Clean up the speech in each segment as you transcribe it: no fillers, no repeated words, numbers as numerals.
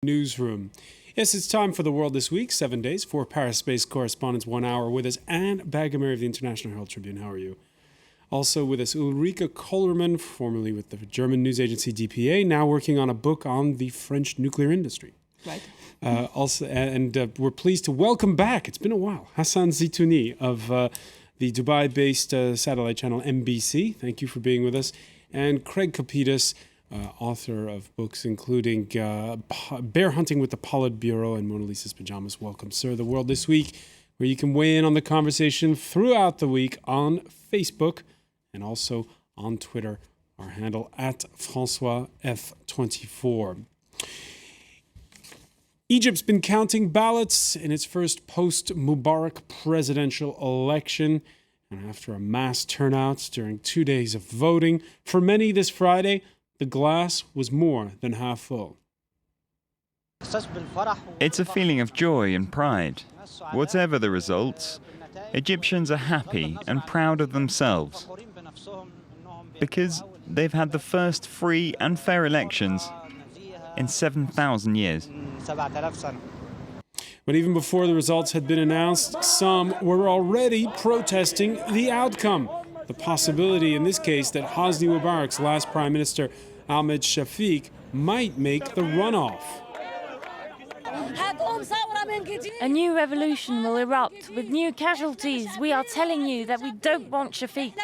Newsroom. Yes, it's time for The World This Week, 7 days, 4 Paris-based correspondents, 1 hour with us, and Bagomeri of the International Herald Tribune. How are you? Also with us, Ulrike Kollermann, formerly with the German news agency DPA, now working on a book on the French nuclear industry. Right. We're pleased to welcome back, it's been a while, Hassan Zitouni of the Dubai-based satellite channel MBC. Thank you for being with us. And Craig Kapitas, author of books including Bear Hunting with the Politburo and Mona Lisa's Pajamas. Welcome, sir. The World This Week, where you can weigh in on the conversation throughout the week on Facebook and also on Twitter, our handle at François F24. Egypt's been counting ballots in its first post-Mubarak presidential election. And after a mass turnout during 2 days of voting, for many this Friday, the glass was more than half full. It's a feeling of joy and pride. Whatever the results, Egyptians are happy and proud of themselves because they've had the first free and fair elections in 7,000 years. But even before the results had been announced, some were already protesting the outcome. The possibility, in this case, that Hosni Mubarak's last Prime Minister, Ahmed Shafiq, might make the runoff. A new revolution will erupt with new casualties. We are telling you that we don't want Shafiq.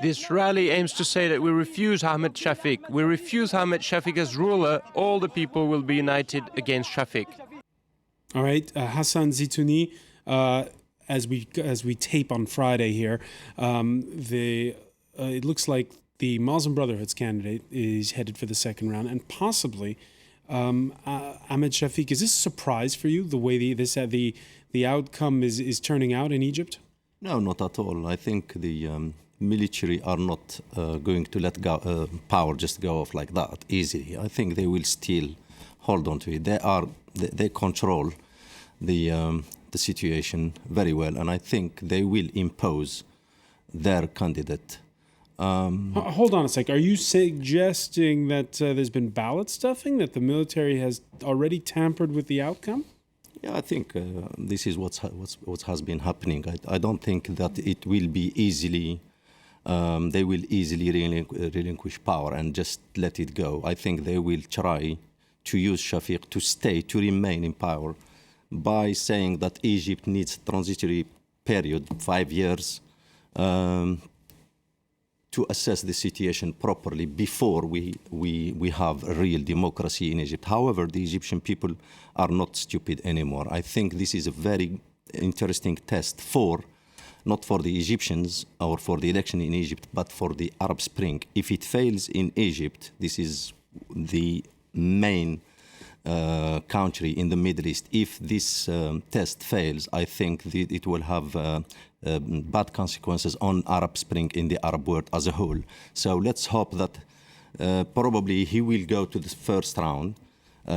This rally aims to say that we refuse Ahmed Shafiq. We refuse Ahmed Shafiq as ruler. All the people will be united against Shafiq. All right, Hassan Zitouni, as we tape on Friday here, it looks like the Muslim Brotherhood's candidate is headed for the second round, and possibly Ahmed Shafiq. Is this a surprise for you, the way the outcome is turning out in Egypt? No, not at all. I think the military are not going to let power just go off like that easily. I think they will still hold on to it. They control the situation very well, and I think they will impose their candidate. Hold on a sec. Are you suggesting that there's been ballot stuffing, that the military has already tampered with the outcome? Yeah, I think this is what has been happening. I don't think that it will be easily. They will easily relinquish power and just let it go. I think they will try to use Shafiq to remain in power by saying that Egypt needs a transitory period, 5 years, to assess the situation properly before we have a real democracy in Egypt. However, the Egyptian people are not stupid anymore. I think this is a very interesting test not for the Egyptians or for the election in Egypt, but for the Arab Spring. If it fails in Egypt, this is the main country in the Middle East. If this test fails, I think it will have bad consequences on Arab Spring in the Arab world as a whole. So let's hope that probably he will go to the first round.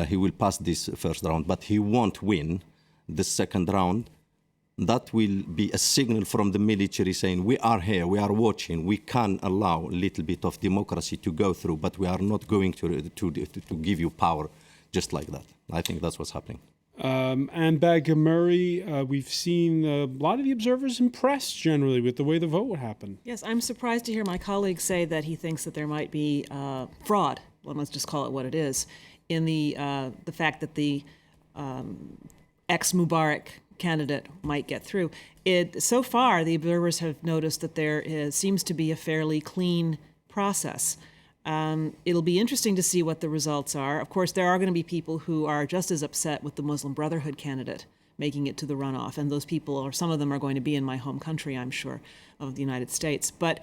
He will pass this first round, but he won't win the second round. That will be a signal from the military saying, we are here, we are watching, we can allow a little bit of democracy to go through, but we are not going to give you power just like that. I think that's what's happening. And Bagomeri, we've seen a lot of the observers impressed generally with the way the vote would happen. Yes, I'm surprised to hear my colleague say that he thinks that there might be fraud. Well, let's just call it what it is. In the fact that the ex-Mubarak candidate might get through. So far, the observers have noticed that there seems to be a fairly clean process. It'll be interesting to see what the results are. Of course, there are going to be people who are just as upset with the Muslim Brotherhood candidate making it to the runoff, and those people, or some of them, are going to be in my home country, I'm sure, of the United States. But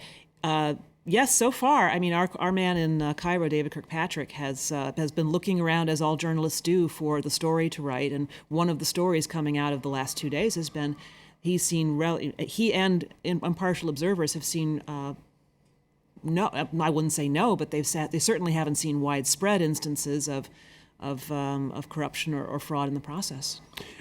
yes, so far, I mean, our man in Cairo, David Kirkpatrick, has been looking around, as all journalists do, for the story to write. And one of the stories coming out of the last 2 days has been he and impartial observers have seen. No, I wouldn't say no, but they certainly haven't seen widespread instances of corruption or fraud in the process.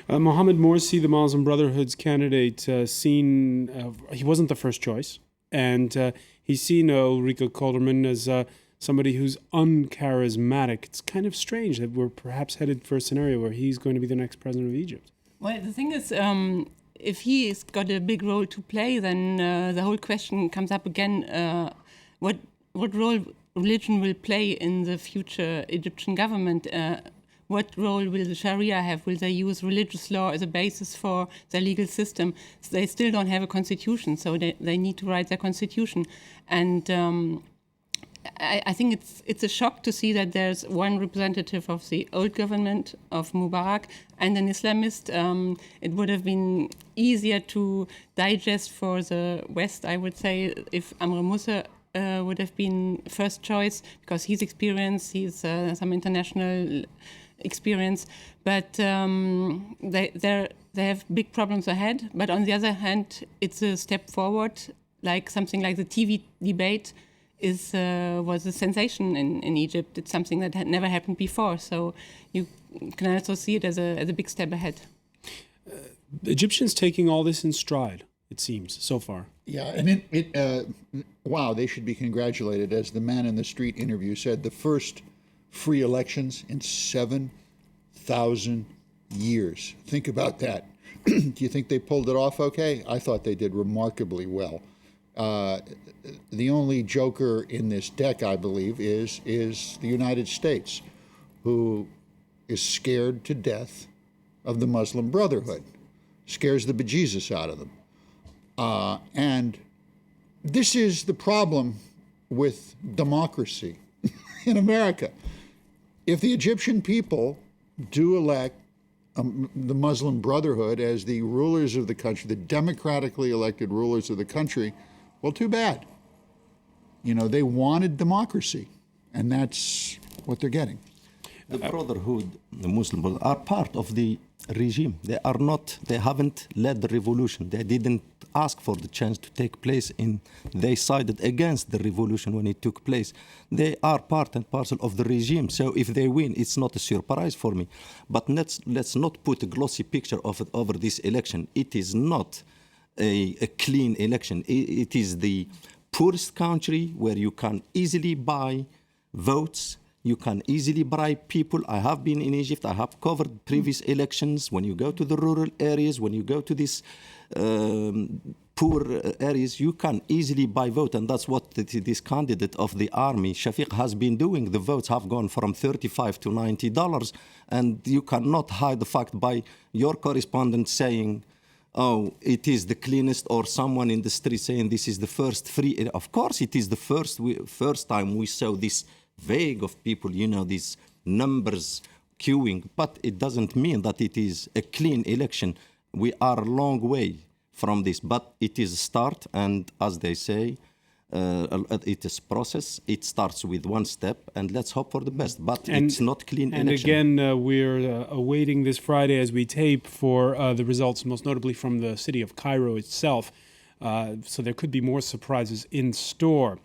Mohamed Morsi, the Muslim Brotherhood's candidate, he wasn't the first choice, and he's seen Ulrike Kollermann as somebody who's uncharismatic. It's kind of strange that we're perhaps headed for a scenario where he's going to be the next president of Egypt. Well, the thing is, if he's got a big role to play, then the whole question comes up again, what role religion will play in the future Egyptian government? What role will the Sharia have? Will they use religious law as a basis for their legal system? They still don't have a constitution, so they need to write their constitution. And I think it's a shock to see that there's one representative of the old government of Mubarak and an Islamist. It would have been easier to digest for the West, I would say, if Amr Moussa would have been first choice, because he's experienced, he's some international experience, but they have big problems ahead. But on the other hand, it's a step forward, like something like the TV debate was a sensation in Egypt. It's something that had never happened before, so you can also see it as a big step ahead. The Egyptians taking all this in stride, it seems, so far. Yeah, and wow, they should be congratulated. As the man in the street interview said, the first free elections in 7,000 years. Think about that. Do you think they pulled it off okay? I thought they did remarkably well. The only joker in this deck, I believe, is the United States, who is scared to death of the Muslim Brotherhood, scares the bejesus out of them. And this is the problem with democracy in America. If the Egyptian people do elect the Muslim Brotherhood as the rulers of the country, the democratically elected rulers of the country, well, too bad. You know, they wanted democracy, and that's what they're getting. The Brotherhood, the Muslim Brotherhood, are part of the regime. They haven't led the revolution. They didn't ask for the chance to take place they sided against the revolution when it took place. They are part and parcel of the regime. So if they win, it's not a surprise for me. But let's not put a glossy picture of it over this election. It is not a clean election. It is the poorest country where you can easily buy votes. You can easily bribe people. I have been in Egypt. I have covered previous elections. When you go to the rural areas, when you go to these poor areas, you can easily buy vote. And that's what this candidate of the army, Shafiq, has been doing. The votes have gone from $35 to $90. And you cannot hide the fact by your correspondent saying, oh, it is the cleanest, or someone in the street saying this is the first free. Of course, it is the first time we saw this vague of people, these numbers queuing, but it doesn't mean that it is a clean election. We are a long way from this, but it is a start, and as they say, it is process. It starts with one step, and let's hope for the best, but it's not clean and election. And again, we're awaiting this Friday as we tape for the results, most notably from the city of Cairo itself, so there could be more surprises in store.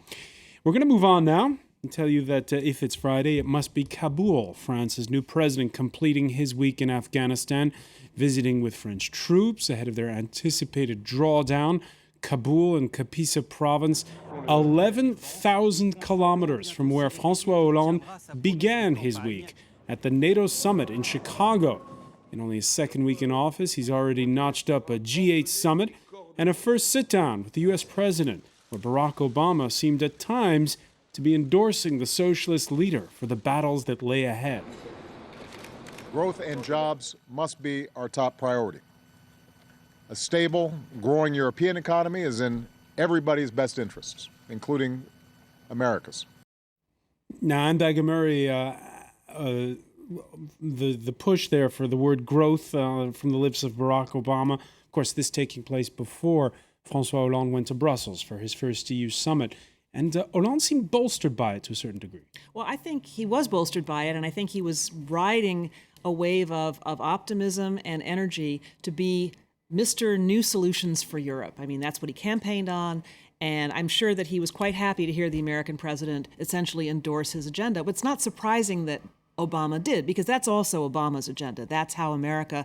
We're going to move on now and tell you that if it's Friday, it must be Kabul, France's new president, completing his week in Afghanistan, visiting with French troops ahead of their anticipated drawdown. Kabul in Kapisa province, 11,000 kilometers from where François Hollande began his week at the NATO summit in Chicago. In only his second week in office, he's already notched up a G8 summit and a first sit-down with the U.S. president, where Barack Obama seemed at times to be endorsing the socialist leader for the battles that lay ahead. Growth and jobs must be our top priority. A stable, growing European economy is in everybody's best interests, including America's. Now, Anne Dagamuri, the push there for the word growth from the lips of Barack Obama, of course, this taking place before François Hollande went to Brussels for his first EU summit. And Hollande seemed bolstered by it to a certain degree. Well, I think he was bolstered by it, and I think he was riding a wave of optimism and energy to be Mr. New Solutions for Europe. I mean, that's what he campaigned on, and I'm sure that he was quite happy to hear the American president essentially endorse his agenda. But it's not surprising that Obama did, because that's also Obama's agenda. That's how America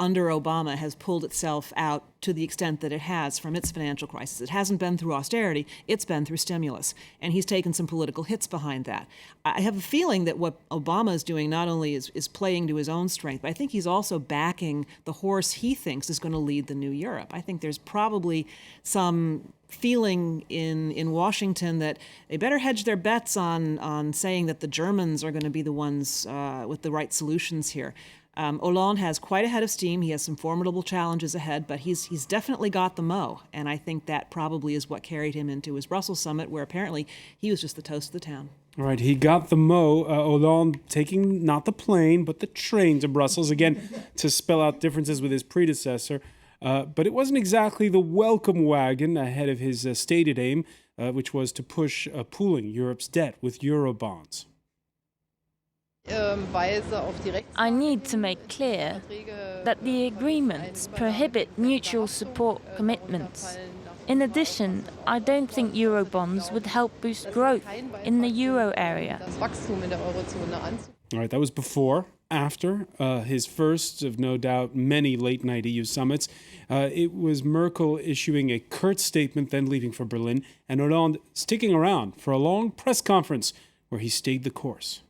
under Obama has pulled itself out to the extent that it has from its financial crisis. It hasn't been through austerity, it's been through stimulus. And he's taken some political hits behind that. I have a feeling that what Obama is doing not only is playing to his own strength, but I think he's also backing the horse he thinks is going to lead the new Europe. I think there's probably some feeling in Washington that they better hedge their bets on saying that the Germans are going to be the ones with the right solutions here. Hollande has quite a head of steam. He has some formidable challenges ahead, but he's definitely got the mo. And I think that probably is what carried him into his Brussels summit, where apparently he was just the toast of the town. All right, he got the mo. Hollande taking not the plane, but the train to Brussels, again, to spell out differences with his predecessor. But it wasn't exactly the welcome wagon ahead of his stated aim, which was to push pooling Europe's debt with Eurobonds. I need to make clear that the agreements prohibit mutual support commitments. In addition, I don't think Eurobonds would help boost growth in the euro area. All right, that was before. After his first of no doubt many late-night EU summits. It was Merkel issuing a curt statement, then leaving for Berlin, and Hollande sticking around for a long press conference where he stayed the course.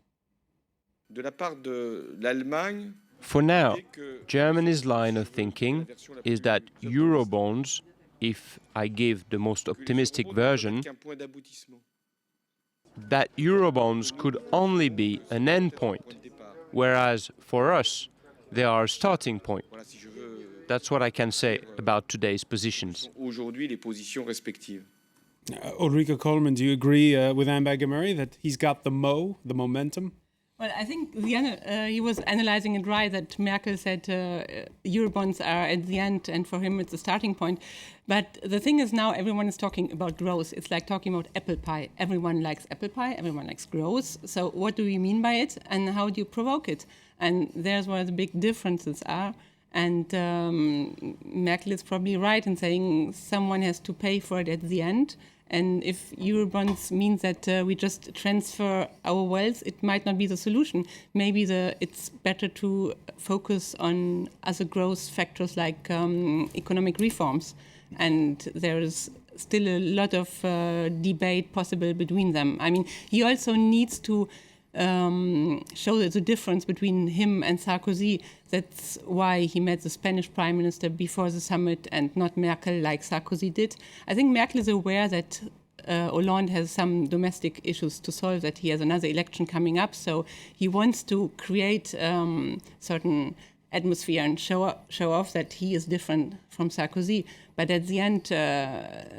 For now, Germany's line of thinking is that Eurobonds, if I give the most optimistic version, that Eurobonds could only be an end point, whereas for us, they are a starting point. That's what I can say about today's positions. Ulrike Kohlmann, do you agree with Anne Bagger-Murray that he's got the momentum? Well, I think he was analyzing it right, that Merkel said Eurobonds are at the end, and for him it's a starting point. But the thing is, now everyone is talking about growth. It's like talking about apple pie. Everyone likes apple pie, everyone likes growth. So what do we mean by it, and how do you provoke it? And there's where the big differences are. And Merkel is probably right in saying someone has to pay for it at the end. And if Eurobonds means that we just transfer our wealth, it might not be the solution. Maybe it's better to focus on other growth factors like economic reforms. And there is still a lot of debate possible between them. I mean, he also needs to show the difference between him and Sarkozy. That's why he met the Spanish prime minister before the summit and not Merkel like Sarkozy did. I think Merkel is aware that Hollande has some domestic issues to solve, that he has another election coming up, so he wants to create certain atmosphere and show off that he is different from Sarkozy. But at the end,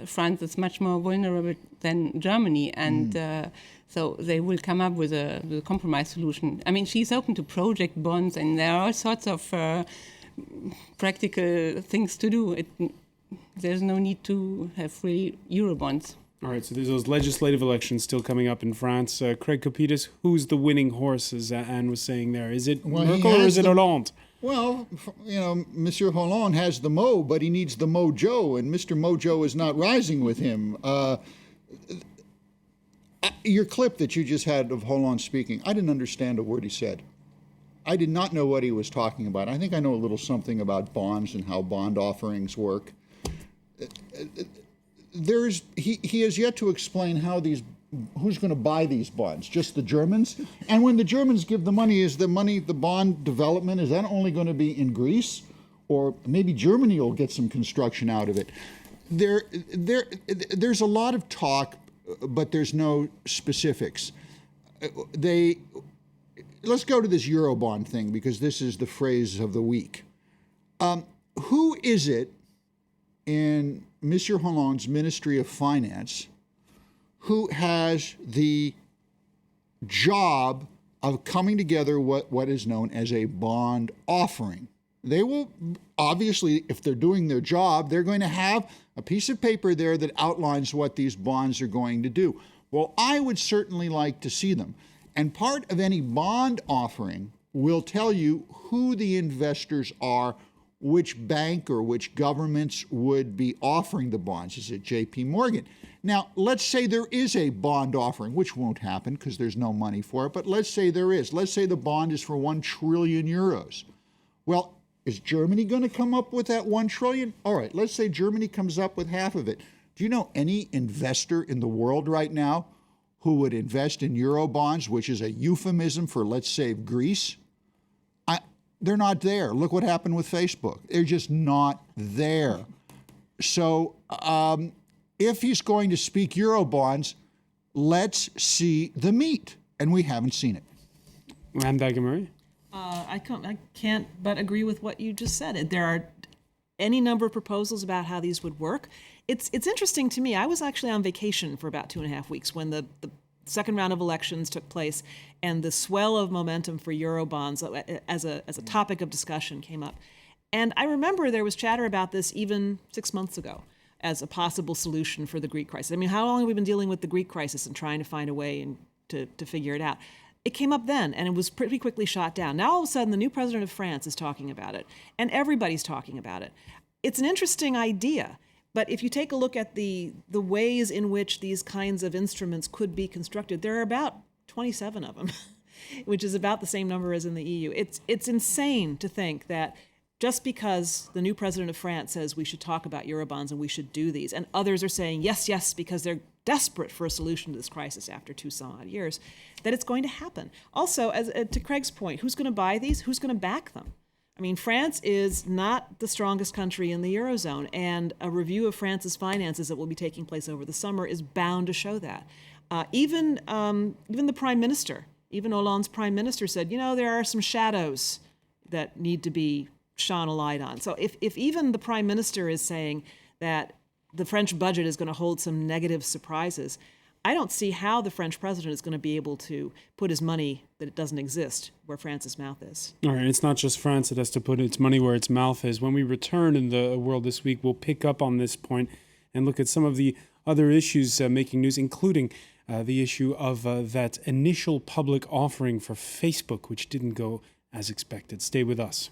France is much more vulnerable than Germany, and so they will come up with a compromise solution. I mean, she's open to project bonds, and there are all sorts of practical things to do. There's no need to have really Eurobonds. All right, so there's those legislative elections still coming up in France. Craig Kopitas, who's the winning horse, as Anne was saying there? Is it Merkel or is it Hollande? Well, Monsieur Hollande has the mo, but he needs the mojo, and Mr. Mojo is not rising with him. Your clip that you just had of Hollande speaking, I didn't understand a word he said. I did not know what he was talking about. I think I know a little something about bonds and how bond offerings work. He has yet to explain who's going to buy these bonds, just the Germans? And when the Germans give the money, is the bond development, is that only going to be in Greece? Or maybe Germany will get some construction out of it. There's a lot of talk, but there's no specifics. Let's go to this Eurobond thing, because this is the phrase of the week. Who is it in Monsieur Hollande's Ministry of Finance who has the job of coming together what is known as a bond offering? They will, obviously, if they're doing their job, they're going to have a piece of paper there that outlines what these bonds are going to do. Well, I would certainly like to see them. And part of any bond offering will tell you who the investors are, which bank or which governments would be offering the bonds. Is it J.P. Morgan? Now, let's say there is a bond offering, which won't happen because there's no money for it, but let's say there is. Let's say the bond is for 1 trillion euros. Well, Is Germany going to come up with that 1 trillion? All right, let's say Germany comes up with half of it. Do you know any investor in the world right now who would invest in Eurobonds, which is a euphemism for let's save Greece? They're not there. Look what happened with Facebook. They're just not there. So if he's going to speak Eurobonds, let's see the meat. And we haven't seen it. And Dagmar? I can't but agree with what you just said. There are any number of proposals about how these would work. It's interesting to me. I was actually on vacation for about 2.5 weeks when the second round of elections took place, and the swell of momentum for Eurobonds as a topic of discussion came up. And I remember there was chatter about this even 6 months ago as a possible solution for the Greek crisis. I mean, how long have we been dealing with the Greek crisis and trying to find a way to figure it out? It came up then, and it was pretty quickly shot down. Now, all of a sudden, the new president of France is talking about it, and everybody's talking about it. It's an interesting idea. But if you take a look at the ways in which these kinds of instruments could be constructed, there are about 27 of them, which is about the same number as in the EU. It's insane to think that just because the new president of France says we should talk about Eurobonds and we should do these, and others are saying yes, yes, because they're desperate for a solution to this crisis after 2 some odd years, that it's going to happen. Also, to Craig's point, who's going to buy these? Who's going to back them? I mean, France is not the strongest country in the Eurozone, and a review of France's finances that will be taking place over the summer is bound to show that. Even the prime minister, even Hollande's prime minister said, there are some shadows that need to be shone a light on. So if even the prime minister is saying that the French budget is going to hold some negative surprises, I don't see how the French president is going to be able to put his money that it doesn't exist where France's mouth is. All right, it's not just France that has to put its money where its mouth is. When we return in the world this week, we'll pick up on this point and look at some of the other issues making news, including the issue of that initial public offering for Facebook, which didn't go as expected. Stay with us.